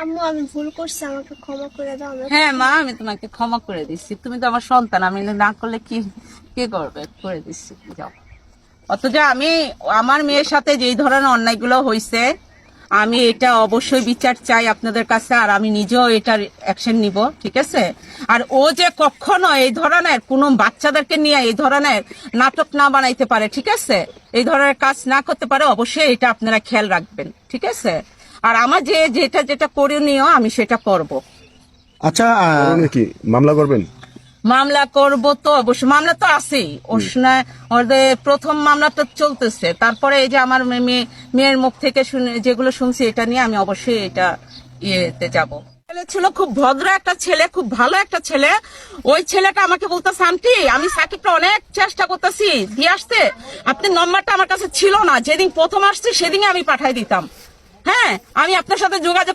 আম্মু আমি ভুল করছি, আমাকে ক্ষমা করে দাও। হ্যাঁ মা, আমি তোমাকে ক্ষমা করে দিচ্ছি, তুমি তো আমার সন্তান, আমি না করলে কি কে করবে, করে দিচ্ছি, যাও। অথচ আমি আমার মেয়ের সাথে যেই ধরনের অন্যায়গুলো হয়েছে, আমি এটা অবশ্যই বিচার চাই আপনাদের কাছে, আর আমি নিজেও এটার অ্যাকশন নিব, ঠিক আছে? আর ও যে কখনো এই ধরনের কোনো বাচ্চাদেরকে নিয়ে এই ধরনের নাটক না বানাইতে পারে, ঠিক আছে, এই ধরনের কাজ না করতে পারে, অবশ্যই এটা আপনারা খেয়াল রাখবেন, ঠিক আছে? আর আমার যে যেটা যেটা করণীয় আমি সেটা করব। আচ্ছা, করণীয় কি, মামলা করবেন? মামলা করব তো অবশ্যই, মামলা তো আছেই, ওদের প্রথম মামলা তো চলতেছে, তারপরে এই যে আমার মেয়ের মুখ থেকে যেগুলো শুনছি, এটা নিয়ে আমি অবশ্যই এটা ইয়েতে যাব। ছেলে ছিল খুব ভদ্র একটা ছেলে, খুব ভালো একটা ছেলে। ওই ছেলেটা আমাকে বলতেছে, আন্টি আমি সাকিবটা অনেক চেষ্টা করতেছি দিয়ে আসতে, আপনার নম্বরটা আমার কাছে ছিল না, যেদিন প্রথম আসছে সেদিনই আমি পাঠাই দিতাম। হ্যাঁ, আমি আপনার সাথে যোগাযোগ